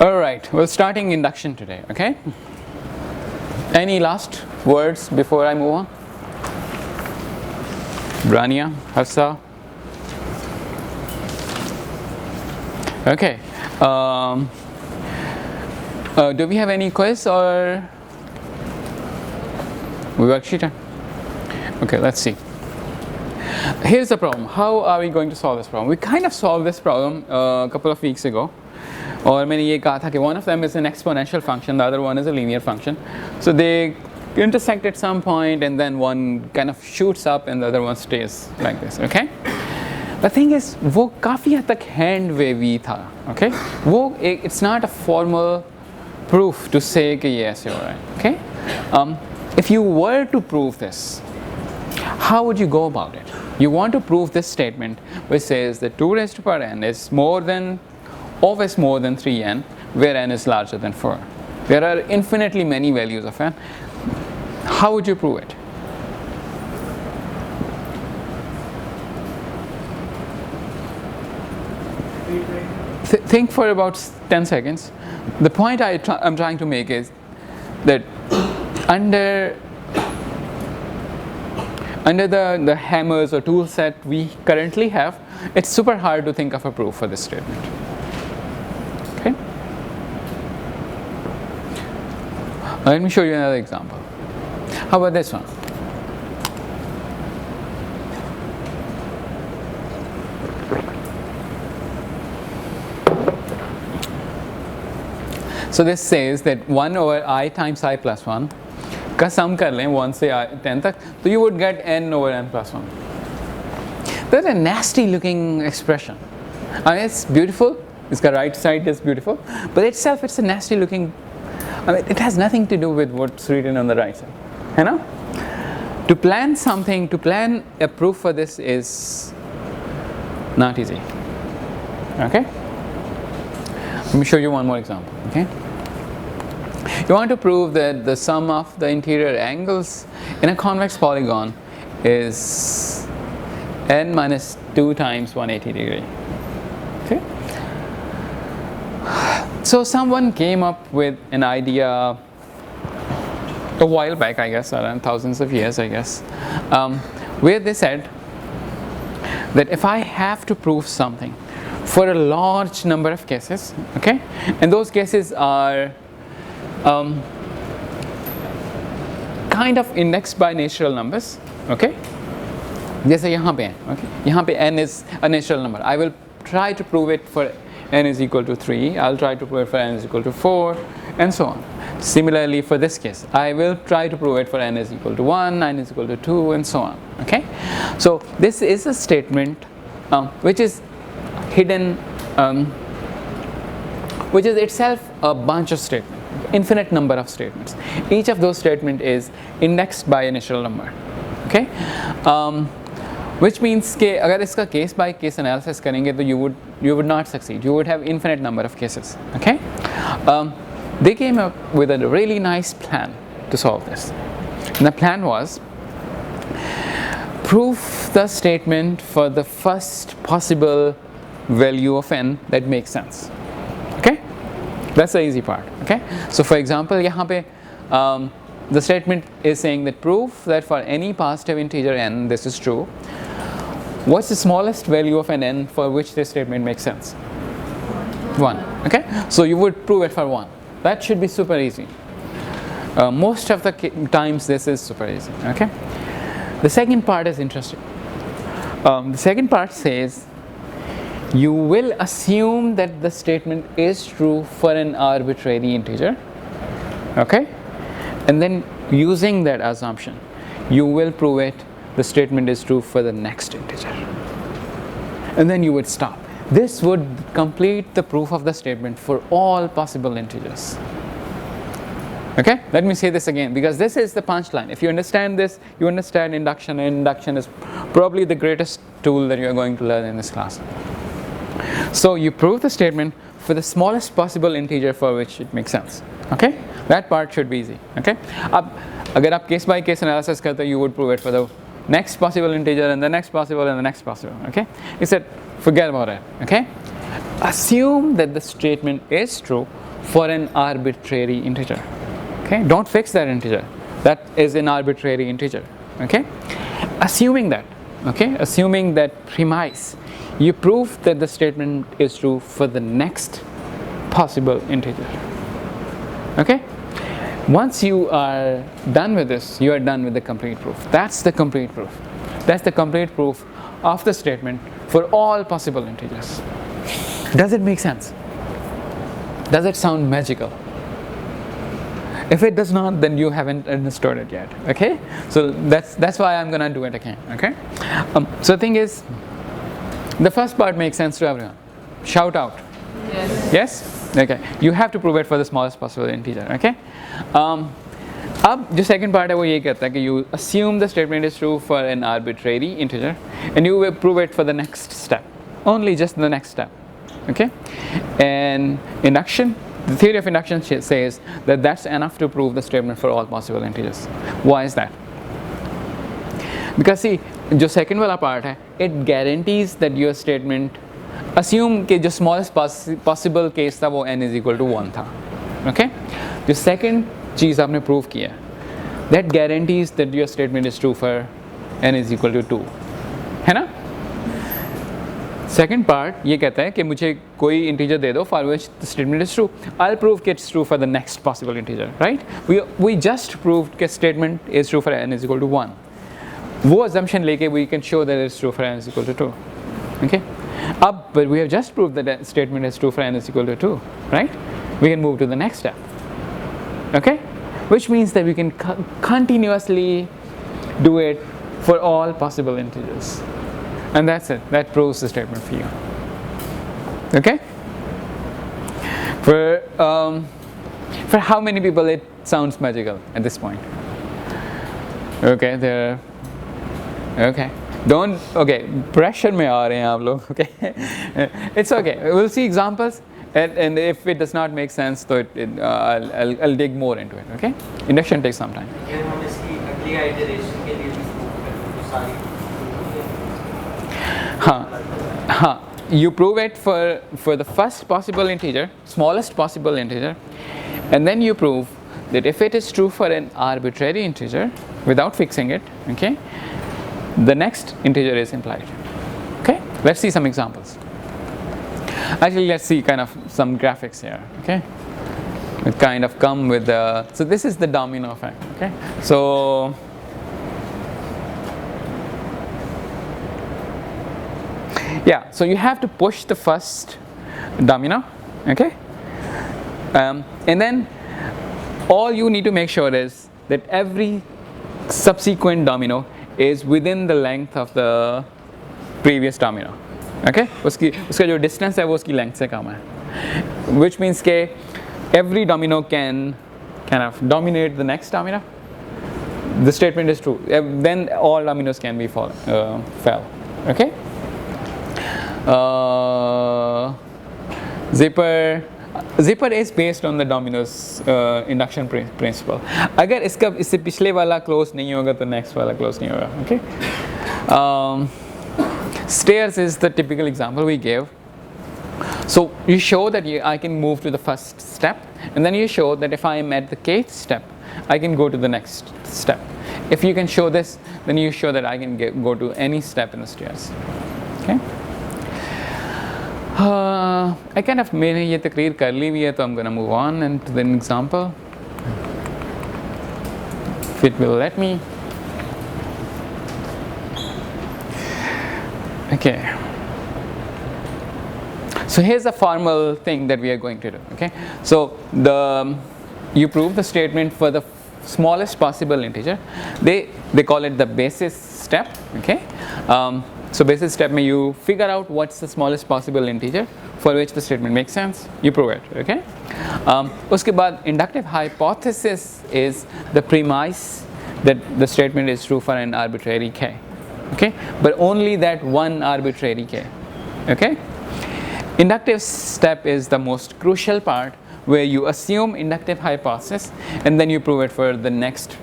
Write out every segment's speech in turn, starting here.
Alright, we're starting induction today, okay? Any last words before I move on? Rania, Hafsa? Okay. Do we have any quiz or worksheet? Okay, let's see. Here's the problem. How are we going to solve this problem? We kind of solved this problem a couple of weeks ago. और मैंने ये कहा था कि one of them is an exponential function, the other one is a linear function. So they intersect at some point and then one kind of shoots up and the other one stays like this, okay? The thing is, वो काफ़ी हद तक hand wavy था, okay? It's not a formal proof to say कि ये ऐसे हो रहा है, okay? If you were to prove this, how would you go about it? You want to prove this statement which says that 2 raised to power n is always more than 3n, where n is larger than 4. There are infinitely many values of n. How would you prove it? Think for about 10 seconds. The point I'm trying to make is that under the hammers or tool set we currently have, it's super hard to think of a proof for this statement. Okay? Let me show you another example. How about this one? So this says that 1 over I times I plus 1 का sum कर लें 1 से 10 तक, so you would get n over n plus 1. That's a nasty looking expression. I mean, it's beautiful. Its right side is beautiful, but itself it's a nasty looking. I mean, it has nothing to do with what's written on the right side. You know? To plan something, to plan a proof for this is not easy. Okay? Let me show you one more example. Okay? You want to prove that the sum of the interior angles in a convex polygon is n minus 2 times 180 degree. Okay? So someone came up with an idea a while back, I guess, around thousands of years, I guess, where they said that if I have to prove something for a large number of cases, okay, and those cases are kind of indexed by natural numbers, okay, जैसे यहाँ पे है, okay, यहाँ पे n is a natural number. I will try to prove it for n is equal to 3, I'll try to prove it for n is equal to 4, and so on. Similarly for this case, I will try to prove it for n is equal to 1, n is equal to 2, and so on, okay. So this is a statement which is hidden, which is itself a bunch of statements, infinite number of statements. Each of those statements is indexed by a natural number, okay. Which means कि अगर इसका case by case analysis करेंगे तो you would not succeed. You would have infinite number of cases, okay. They came up with a really nice plan to solve this. And the plan was prove the statement for the first possible value of n that makes sense, okay. That's the easy part, okay. So for example, यहाँ पे the statement is saying that prove that for any positive integer n, this is true. What's the smallest value of an n for which this statement makes sense? 1, okay. So you would prove it for 1. That should be super easy. Most of the times this is super easy, okay. The second part is interesting. The second part says you will assume that the statement is true for an arbitrary integer, okay, and then using that assumption you will prove it the statement is true for the next integer, and then you would stop. This would complete the proof of the statement for all possible integers. Okay, let me say this again because this is the punchline. If you understand this, you understand induction, and induction is probably the greatest tool that you are going to learn in this class. So you prove the statement for the smallest possible integer for which it makes sense, okay. That part should be easy, okay. अब अगर आप case by case analysis करते, you would prove it for the next possible integer and the next possible and the next possible, okay. He said forget about it, okay. Assume that the statement is true for an arbitrary integer. Okay, don't fix that integer. That is an arbitrary integer. Okay, assuming that premise, you prove that the statement is true for the next possible integer. Okay, once you are done with this, you are done with the complete proof. That's the complete proof. That's the complete proof of the statement for all possible integers. Does it make sense? Does it sound magical? If it does not, then you haven't understood it yet. Okay, so that's why I'm gonna do it again. Okay, so the thing is, the first part makes sense to everyone. Shout out. Yes. Yes. Okay. You have to prove it for the smallest possible integer. Okay. अब जो second part है वो ये कहता है कि you assume the statement is true for an arbitrary integer and you will prove it for the next step, only just the next step. Okay. And induction, the theory of induction says that that's enough to prove the statement for all possible integers. Why is that? Because see, जो second वाला part है, it guarantees that your statement, assume कि जो smallest possible case था वो n is equal to 1 था. Okay? जो second चीज़ आपने prove किया, that guarantees that your statement is true for n is equal to 2. है ना? Second part ये कहता है कि मुझे कोई integer दे दो for which the statement is true. I'll prove कि it's true for the next possible integer, right? We just proved कि statement is true for n is equal to 1. वो assumption लेके we can show that it's true for n is equal to 2. Okay? But we have just proved that the statement is true for n is equal to 2, right? We can move to the next step. Okay? Which means that we can continuously do it for all possible integers. And that's it. That proves the statement for you. Okay? For how many people it sounds magical at this point? Okay, okay. Okay, pressure में आ रहे हैं आप लोग. Okay? It's okay. We'll see examples. And if it does not make sense, so I'll dig more into it. Okay? Induction takes some time. You prove it for the first possible integer, smallest possible integer, and then you prove that if it is true for an arbitrary integer without fixing it, okay, the next integer is implied. Okay? Let's see some examples. Actually, let's see kind of some graphics here. Okay? It kind of come with the, so this is the domino effect. Okay? So yeah, so you have to push the first domino. Okay? And then all you need to make sure is that every subsequent domino is within the length of the previous domino. Okay? उसका जो distance है वो उसकी length से कम है. Which means कि every domino can kind of dominate the next domino. The statement is true. Then all dominoes can be fell. Okay? Zipper is based on the dominoes induction principle. अगर इससे पिछले वाला close नहीं होगा तो next वाला close नहीं होगा. Okay? Stairs is the typical example we gave. So you show that I can move to the first step, and then you show that if I am at the kth step, I can go to the next step. If you can show this, then you show that I can go to any step in the stairs. Okay? I kind of मैंने ये तकरीर कर ली हुई है, तो I'm gonna move on and to the example. If it will let me. Okay. So here's a formal thing that we are going to do. Okay. So you prove the statement for the smallest possible integer. They call it the basis step. Okay. So basis step में you figure out what's the smallest possible integer for which the statement makes sense. You prove it. Okay. उसके बाद inductive hypothesis is the premise that the statement is true for an arbitrary k. Okay, but only that one arbitrary k. Okay. Inductive step is the most crucial part, where you assume inductive hypothesis and then you prove it for the next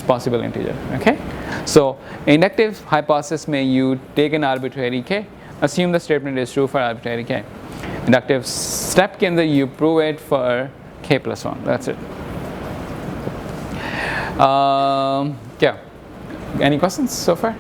possible integer. Okay. So inductive hypothesis may you take an arbitrary k, assume the statement is true for arbitrary k, inductive step के अंदर you prove it for k plus 1. That's it. क्या? Any questions so far?